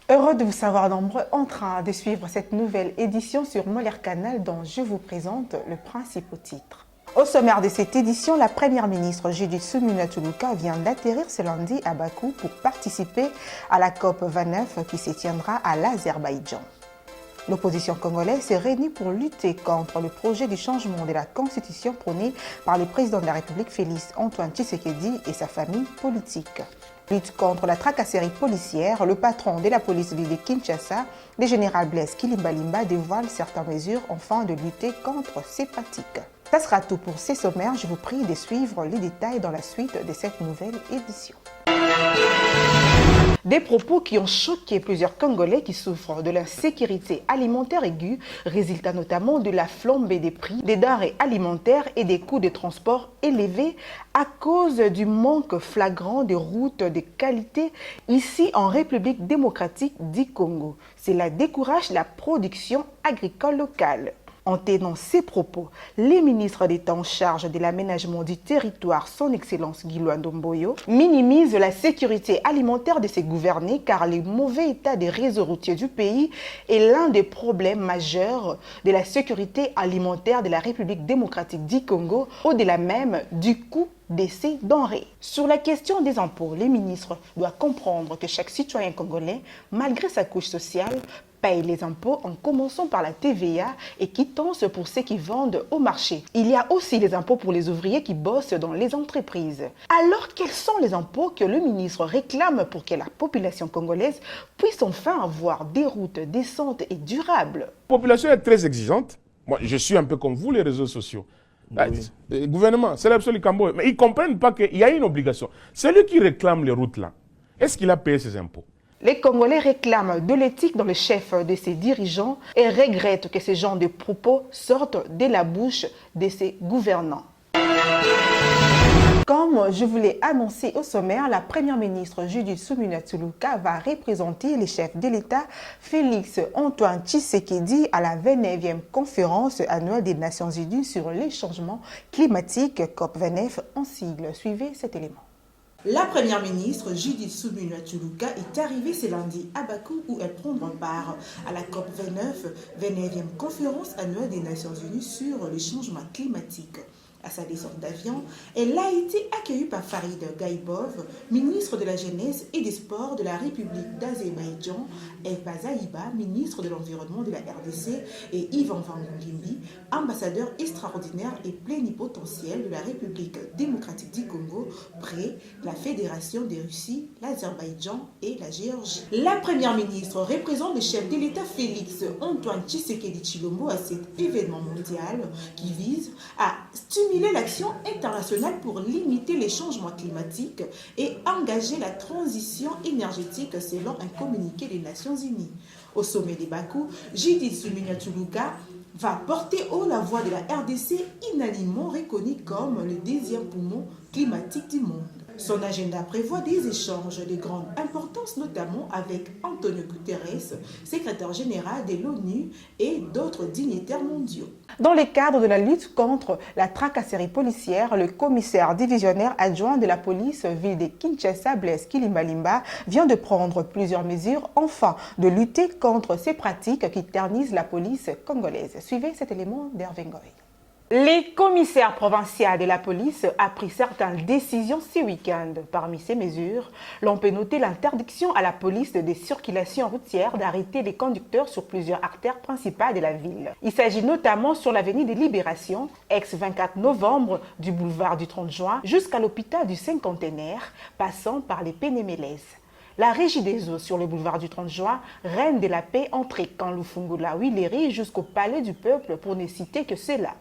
Heureux de vous savoir nombreux en train de suivre cette nouvelle édition sur Molaire Canal dont je vous présente le principal titre. Au sommaire de cette édition, la première ministre Judith Suminwa vient d'atterrir ce lundi à Bakou pour participer à la COP 29 qui se tiendra à l'Azerbaïdjan. L'opposition congolaise s'est réunie pour lutter contre le projet du changement de la constitution prôné par le président de la République Félix Antoine Tshisekedi et sa famille politique. Lutte contre la tracasserie policière, le patron de la police ville de Kinshasa, le général Blaise Kilimbalimba, dévoile certaines mesures afin de lutter contre ces pratiques. Ça sera tout pour ces sommaires. Je vous prie de suivre les détails dans la suite de cette nouvelle édition. Des propos qui ont choqué plusieurs Congolais qui souffrent de l'insécurité alimentaire aiguë, résultat notamment de la flambée des prix des denrées alimentaires et des coûts de transport élevés à cause du manque flagrant de routes de qualité ici en République démocratique du Congo. Cela décourage la production agricole locale. En tenant ces propos, les ministres d'État en charge de l'aménagement du territoire, son Excellence Guiloin Domboyo, minimisent la sécurité alimentaire de ses gouvernés car le mauvais état des réseaux routiers du pays est l'un des problèmes majeurs de la sécurité alimentaire de la République démocratique du Congo, au-delà même du coût de ces denrées. Sur la question des impôts, les ministres doivent comprendre que chaque citoyen congolais, malgré sa couche sociale, paye les impôts en commençant par la TVA et quittance pour ceux qui vendent au marché. Il y a aussi les impôts pour les ouvriers qui bossent dans les entreprises. Alors, quels sont les impôts que le ministre réclame pour que la population congolaise puisse enfin avoir des routes décentes et durables? La population est très exigeante. Moi, je suis un peu comme vous, les réseaux sociaux. Oui. Le gouvernement, c'est l'absolu Cambo. Mais ils ne comprennent pas qu'il y a une obligation. Celui qui réclame les routes là, est-ce qu'il a payé ses impôts? Les Congolais réclament de l'éthique dans le chef de ses dirigeants et regrettent que ce genre de propos sortent de la bouche de ses gouvernants. Comme je vous l'ai annoncé au sommaire, la première ministre Judith Suminwa va représenter le chef de l'État Félix Antoine Tshisekedi à la 29e conférence annuelle des Nations Unies sur les changements climatiques COP29 en sigle. Suivez cet élément. La première ministre Judith Suminwa est arrivée ce lundi à Bakou où elle prendra part à la COP 29e conférence annuelle des Nations Unies sur les changements climatiques. À sa descente d'avion, elle a été accueillie par Farid Gaïbov, ministre de la Jeunesse et des Sports de la République d'Azerbaïdjan, Elba Zaïba, ministre de l'Environnement de la RDC, et Ivan Van Ngimbi, ambassadeur extraordinaire et plénipotentiel de la République démocratique du Congo, près la Fédération des Russies, l'Azerbaïdjan et la Géorgie. La première ministre représente le chef de l'État Félix Antoine Tshisekedi Tshilombo à cet événement mondial qui vise à stimuler l'action internationale pour limiter les changements climatiques et engager la transition énergétique selon un communiqué des Nations Unies. Au sommet de Bakou, Judith Suminwa va porter haut la voix de la RDC, unanimement reconnue comme le deuxième poumon climatique du monde. Son agenda prévoit des échanges de grande importance, notamment avec Antonio Guterres, secrétaire général de l'ONU et d'autres dignitaires mondiaux. Dans le cadre de la lutte contre la tracasserie policière, le commissaire divisionnaire adjoint de la police ville de Kinshasa, Blaise Kilimbalimba, vient de prendre plusieurs mesures afin de lutter contre ces pratiques qui ternissent la police congolaise. Suivez cet élément d'Hervé Ngoy. Le commissaire provincial de la police a pris certaines décisions ce week-end. Parmi ces mesures, l'on peut noter l'interdiction à la police des circulations routières d'arrêter les conducteurs sur plusieurs artères principales de la ville. Il s'agit notamment sur l'avenue des Libérations, ex-24 novembre du boulevard du 30 juin, jusqu'à l'hôpital du Cinquantenaire, passant par les Pénémélès. La régie des eaux sur le boulevard du 30 juin, reine de la paix entre Kanlufungula Willery jusqu'au palais du peuple pour ne citer que cela.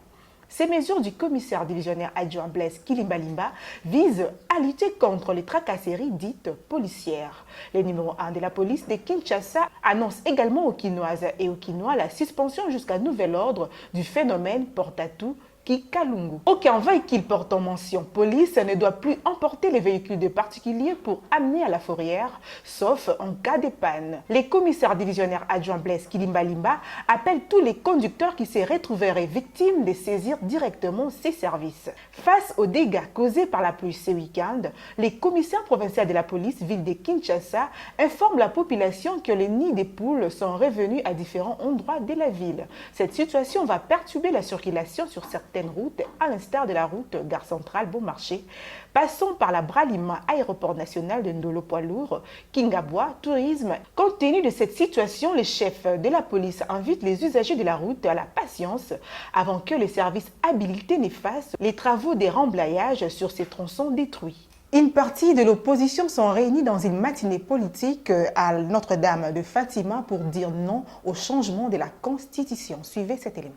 Ces mesures du commissaire divisionnaire adjoint Blaise Kilimbalimba visent à lutter contre les tracasseries dites policières. Le numéro 1 de la police de Kinshasa annonce également aux Kinoises et aux Kinois la suspension jusqu'à nouvel ordre du phénomène porte-à-tout Kikalungu. Aucun véhicule portant mention police ne doit plus emporter les véhicules de particuliers pour amener à la fourrière, sauf en cas de panne. Les commissaires divisionnaires adjoints Blaise Kilimbalimba appellent tous les conducteurs qui se retrouveraient victimes de saisir directement ces services. Face aux dégâts causés par la pluie ce week-end, les commissaires provinciaux de la police ville de Kinshasa informent la population que les nids des poules sont revenus à différents endroits de la ville. Cette situation va perturber la circulation sur certaines routes, à l'instar de la route Gare Centrale Beaumarchais, passant par la Bralima, aéroport national de Ndolo poids lourd, Kingabois, tourisme. Compte tenu de cette situation, le chef de la police invite les usagers de la route à la patience avant que les services habilités ne fassent les travaux de remblayage sur ces tronçons détruits. Une partie de l'opposition sont réunis dans une matinée politique à Notre-Dame de Fatima pour dire non au changement de la Constitution. Suivez cet élément.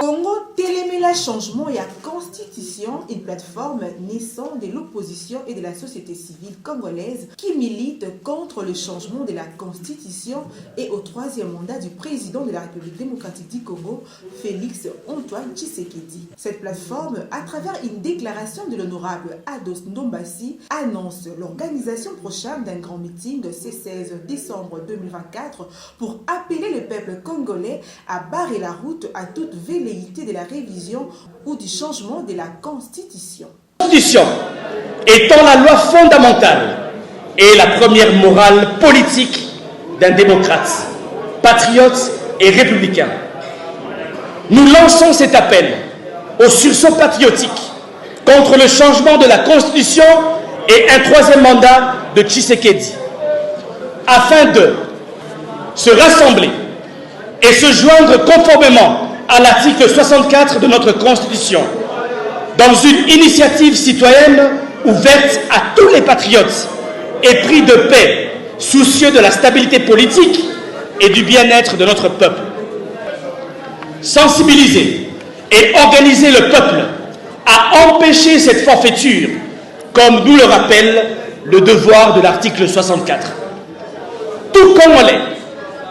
Congo téléméla changement et la Constitution, une plateforme naissant de l'opposition et de la société civile congolaise qui milite contre le changement de la Constitution et au troisième mandat du président de la République démocratique du Congo, Félix Antoine Tshisekedi. Cette plateforme, à travers une déclaration de l'honorable Ados Ndombasi, annonce l'organisation prochaine d'un grand meeting ce 16 décembre 2024 pour appeler le peuple congolais à barrer la route à toute velléité de la révision ou du changement de la Constitution. La Constitution étant la loi fondamentale et la première morale politique d'un démocrate, patriote et républicain. Nous lançons cet appel au sursaut patriotique contre le changement de la Constitution et un troisième mandat de Tshisekedi, afin de se rassembler et se joindre conformément à l'article 64 de notre Constitution, dans une initiative citoyenne ouverte à tous les patriotes épris de paix, soucieux de la stabilité politique et du bien-être de notre peuple. Sensibiliser et organiser le peuple à empêcher cette forfaiture, comme nous le rappelle le devoir de l'article 64. Tout Congolais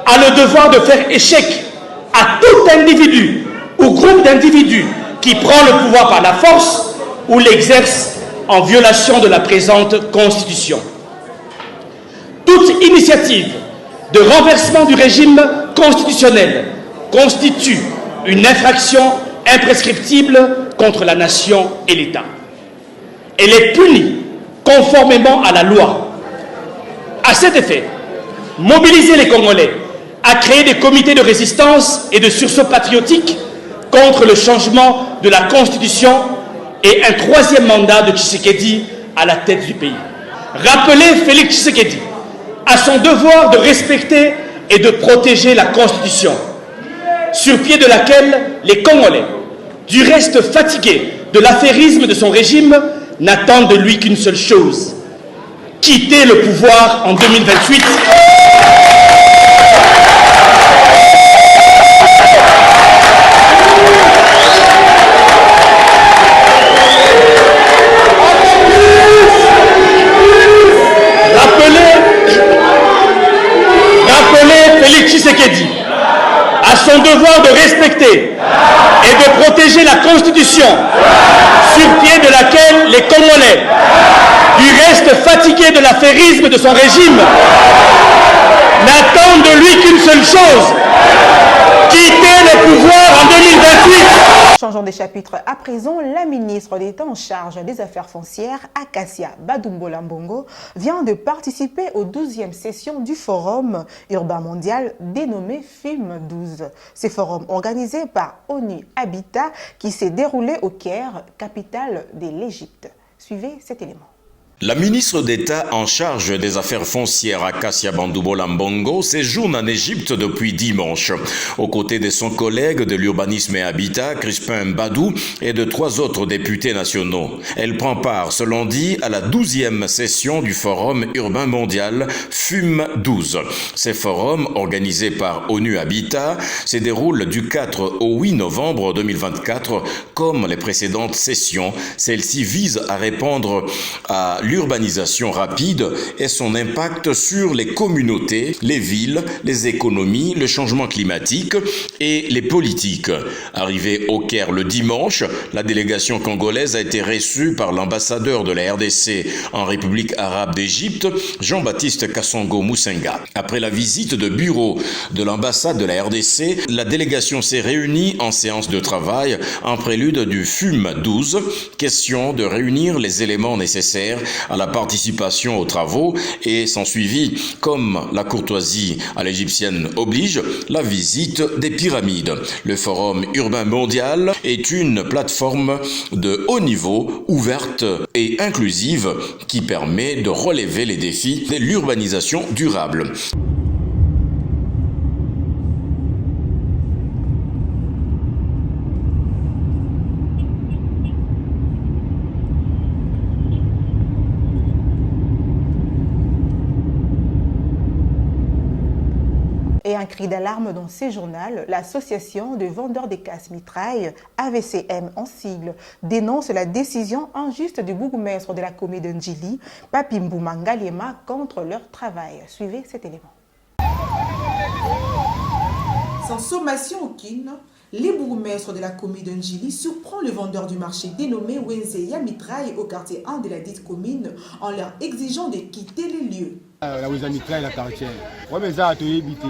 a le devoir de faire échec à tout individu ou groupe d'individus qui prend le pouvoir par la force ou l'exerce en violation de la présente Constitution. Toute initiative de renversement du régime constitutionnel constitue une infraction imprescriptible contre la nation et l'État. Elle est punie conformément à la loi. À cet effet, mobiliser les Congolais à créer des comités de résistance et de sursaut patriotique contre le changement de la Constitution et un troisième mandat de Tshisekedi à la tête du pays. Rappeler Félix Tshisekedi à son devoir de respecter et de protéger la Constitution, sur pied de laquelle les Congolais, du reste fatigués de l'affairisme de son régime, n'attendent de lui qu'une seule chose: quitter le pouvoir en 2028. Rappeler Félix Tshisekedi à son devoir de respecter et de protéger la Constitution, sur pied de laquelle les Congolais, du reste fatigués de l'affairisme de son régime, n'attendent de lui qu'une seule chose: quitter le pouvoir en 2028. Changeons de chapitre à présent. La ministre d'État en charge des Affaires foncières, Acacia Badumbola Mbongo, vient de participer aux 12e sessions du Forum urbain mondial dénommé FIM12. Ce forum organisé par ONU Habitat qui s'est déroulé au Caire, capitale de l'Égypte. Suivez cet élément. La ministre d'État en charge des affaires foncières Acacia Badumbola Mbongo séjourne en Égypte depuis dimanche, aux côtés de son collègue de l'urbanisme et habitat, Crispin Mbadou, et de 3 autres députés nationaux. Elle prend part ce lundi à la 12e session du Forum urbain mondial FIM12. Ces forums, organisés par ONU Habitat, se déroulent du 4 au 8 novembre 2024. Comme les précédentes sessions, celle-ci vise à répondre à l'urbanisation rapide et son impact sur les communautés, les villes, les économies, le changement climatique et les politiques. Arrivée au Caire le dimanche, la délégation congolaise a été reçue par l'ambassadeur de la RDC en République arabe d'Égypte, Jean-Baptiste Kassongo Moussenga. Après la visite de bureau de l'ambassade de la RDC, la délégation s'est réunie en séance de travail en prélude du FUM 12, question de réunir les éléments nécessaires à la participation aux travaux et s'ensuivit, comme la courtoisie à l'égyptienne oblige, la visite des pyramides. Le Forum urbain mondial est une plateforme de haut niveau, ouverte et inclusive qui permet de relever les défis de l'urbanisation durable. Et un cri d'alarme dans ces journaux, l'association de vendeurs des casses mitrailles, AVCM en sigle, dénonce la décision injuste du bourgmestre de la commune de Ndjili, Papimbu Mangaliema, contre leur travail. Suivez cet élément. Sans sommation aucune, les bourgmestres de la commune de Ndjili surprend le vendeur du marché dénommé Wenze Yamitraille au quartier 1 de la dite commune en leur exigeant de quitter les lieux. La Wenze Yamitraille la quartier. Ouais mais ça a été évité.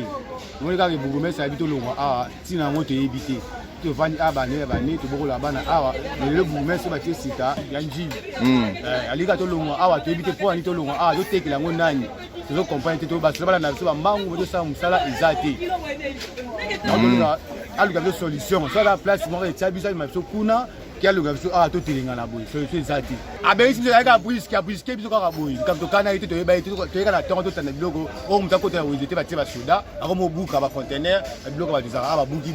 Moi les gars les bourgmestres habitent au Longo. Ah, si na moto évité. Tu vas à Bané, tu vas là-bas ah, mais le bourgmestre va te citer Yanji. Ali gars au Longo. Ah, tu évité pour aller au Longo. Ah, tu te que la ngonani. Tu dois comprendre tu vas là na ça mangu de ça musala izati. Alors il y a des solutions. Soit la place, moi, il y a des solutions. Qui a le gars ah tout est la boue solution zati ah ben si c'est la bouille qui a bouillé biso ka boue quand to kana été to ba été to kana temps to tana biloko o mta ko ta wo était ba tiba soda ako mo buka ba container biloko ba dizaka ba buki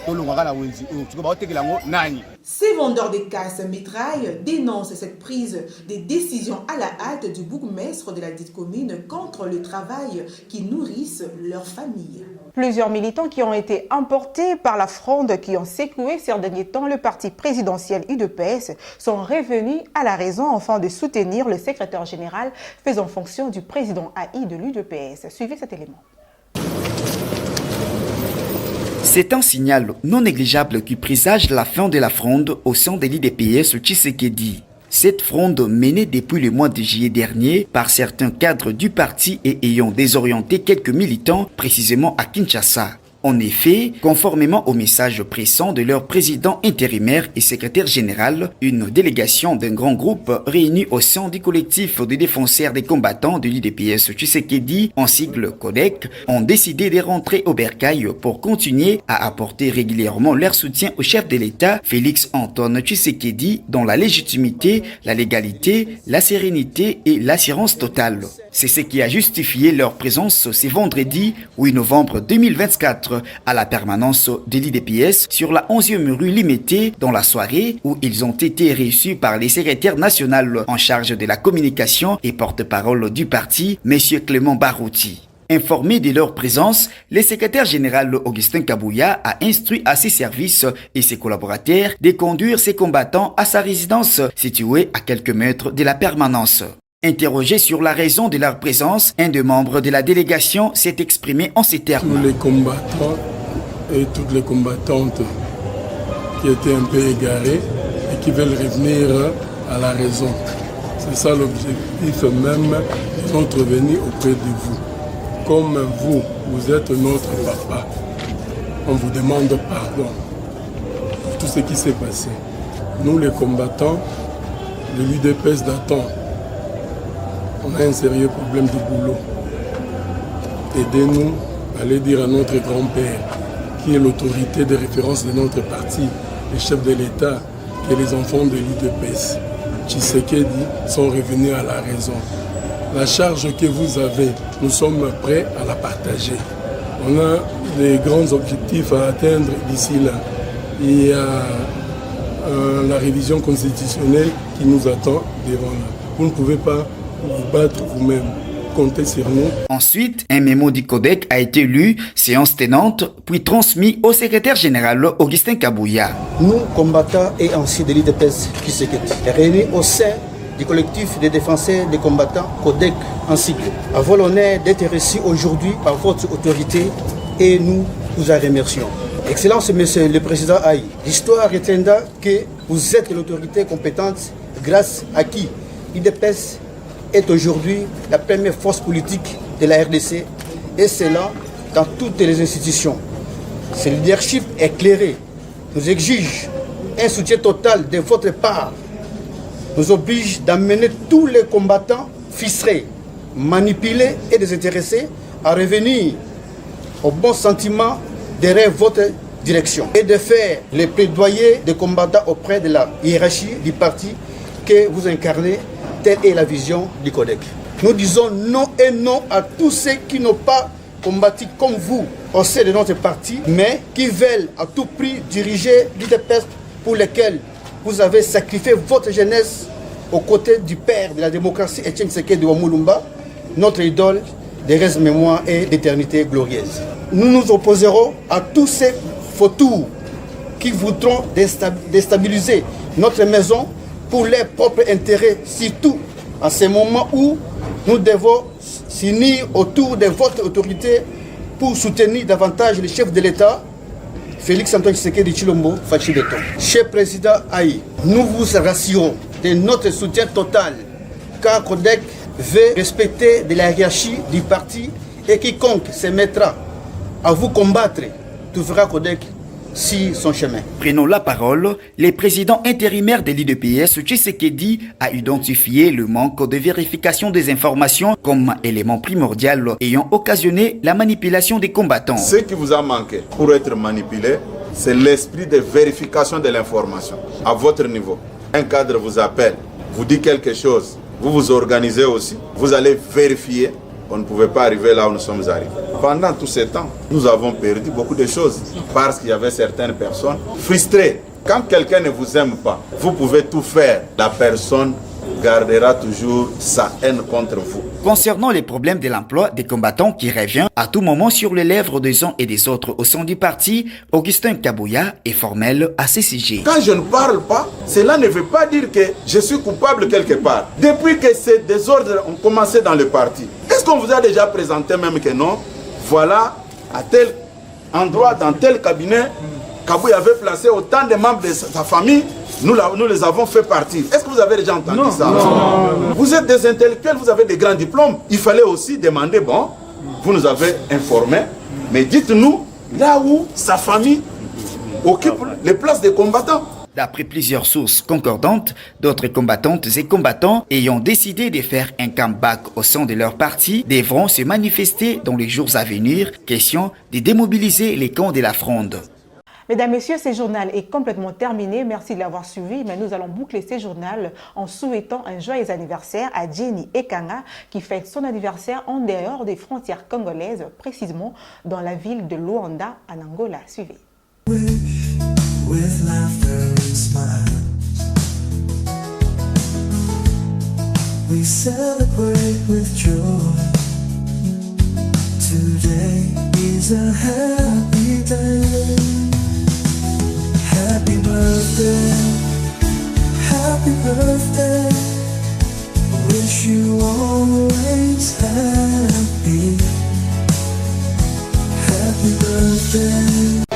to longa kana wenzi o tu ko ba tekela ngo nani. Ces vendeurs de casses mitrailles dénoncent cette prise de décision à la hâte du bourgmestre de la dite commune contre le travail qui nourrissent leurs familles. Plusieurs militants qui ont été emportés par la fronde qui ont secoué ces derniers temps le parti présidentiel UDPS sont revenus à la raison afin de soutenir le secrétaire général faisant fonction du président AI de l'UDPS. Suivez cet élément. C'est un signal non négligeable qui présage la fin de la fronde au sein de l'UDPS Tshisekedi. Cette fronde menée depuis le mois de juillet dernier par certains cadres du parti et ayant désorienté quelques militants précisément à Kinshasa. En effet, conformément au message pressant de leur président intérimaire et secrétaire général, une délégation d'un grand groupe réuni au sein du collectif des défenseurs des combattants de l'UDPS Tshisekedi, en sigle CODEC, ont décidé de rentrer au bercail pour continuer à apporter régulièrement leur soutien au chef de l'État, Félix Antoine Tshisekedi, dans la légitimité, la légalité, la sérénité et l'assurance totale. C'est ce qui a justifié leur présence ce vendredi 8 novembre 2024 à la permanence de l'IDPS sur la 11e rue Limété dans la soirée où ils ont été reçus par les secrétaires nationaux en charge de la communication et porte-parole du parti, M. Clément Barouti. Informé de leur présence, le secrétaire général Augustin Kabouya a instruit à ses services et ses collaborateurs de conduire ses combattants à sa résidence située à quelques mètres de la permanence. Interrogé sur la raison de leur présence, un des membres de la délégation s'est exprimé en ces termes. Tous les combattants et toutes les combattantes qui étaient un peu égarés et qui veulent revenir à la raison. C'est ça l'objectif même de notre venue auprès de vous. Comme vous êtes notre papa, on vous demande pardon pour tout ce qui s'est passé. Nous les combattants de l'UDPS d'Aton, on a un sérieux problème de boulot. Aidez-nous à aller dire à notre grand-père, qui est l'autorité de référence de notre parti, le chef de l'État, que les enfants de l'UDPS, Tshisekedi, sont revenus à la raison. La charge que vous avez, nous sommes prêts à la partager. On a des grands objectifs à atteindre d'ici là. Il y a la révision constitutionnelle qui nous attend devant là. Vous ne pouvez pas vous battre vous-même. Comptez sur nous. Ensuite, un mémo du CODEC a été lu, séance tenante, puis transmis au secrétaire général Augustin Kabouya. Nous, combattants et anciens de l'IDPS Tshisekedi, réunis au sein du collectif des défenseurs des combattants CODEC en cycle. Avons l'honneur d'être reçus aujourd'hui par votre autorité et nous vous en remercions. Excellence, Monsieur le Président Aïe, l'histoire retiendra que vous êtes l'autorité compétente grâce à qui l'UDPS est aujourd'hui la première force politique de la RDC et cela dans toutes les institutions. Ce leadership éclairé nous exige un soutien total de votre part, nous oblige d'amener tous les combattants frustrés, manipulés et désintéressés à revenir au bon sentiment derrière votre direction et de faire les plaidoyers des combattants auprès de la hiérarchie du parti que vous incarnez, telle est la vision du CODEC. Nous disons non et non à tous ceux qui n'ont pas combattu comme vous au sein de notre parti, mais qui veulent à tout prix diriger l'UDPS pour lesquels vous avez sacrifié votre jeunesse aux côtés du père de la démocratie, Etienne Tshisekedi Wamulumba, notre idole des restes mémoire et d'éternité glorieuse. Nous nous opposerons à tous ces vautours qui voudront déstabiliser notre maison pour leurs propres intérêts, surtout en ce moment où nous devons s'unir autour de votre autorité pour soutenir davantage le chef de l'État, Félix Antoine Tshisekedi Tshilombo Fachi Beton. Cher Président Aïe, nous vous rassurons de notre soutien total, car CODEC veut respecter de la hiérarchie du parti et quiconque se mettra à vous combattre trouvera CODEC sur son chemin. Prenons la parole, le président intérimaire de l'UDPS, Tshisekedi, a identifié le manque de vérification des informations comme élément primordial ayant occasionné la manipulation des combattants. Ce qui vous a manqué pour être manipulé, c'est l'esprit de vérification de l'information à votre niveau. Un cadre vous appelle, vous dit quelque chose, vous vous organisez aussi, vous allez vérifier. On ne pouvait pas arriver là où nous sommes arrivés. Pendant tout ce temps, nous avons perdu beaucoup de choses parce qu'il y avait certaines personnes frustrées. Quand quelqu'un ne vous aime pas, vous pouvez tout faire. La personne gardera toujours sa haine contre vous. Concernant les problèmes de l'emploi des combattants qui revient à tout moment sur les lèvres des uns et des autres au sein du parti, Augustin Kabouya est formel à ce sujet. Quand je ne parle pas, cela ne veut pas dire que je suis coupable quelque part. Depuis que ces désordres ont commencé dans le parti, est-ce qu'on vous a déjà présenté même que non? Voilà, à tel endroit, dans tel cabinet, Kabouya avait placé autant de membres de sa famille, nous les avons fait partir. Est-ce que vous avez déjà entendu ça? Non. Vous êtes des intellectuels, vous avez des grands diplômes. Il fallait aussi demander, bon, vous nous avez informés, mais dites-nous là où sa famille occupe les places des combattants. D'après plusieurs sources concordantes, d'autres combattantes et combattants ayant décidé de faire un comeback au sein de leur parti devront se manifester dans les jours à venir, question de démobiliser les camps de la fronde. Mesdames, Messieurs, ce journal est complètement terminé. Merci de l'avoir suivi. Mais nous allons boucler ce journal en souhaitant un joyeux anniversaire à Jenny Ekanga qui fête son anniversaire en dehors des frontières congolaises, précisément dans la ville de Luanda, en Angola. Suivez. With laughter and smiles, we celebrate with joy. Today is a happy day. Happy birthday, happy birthday. Wish you always happy. Happy birthday.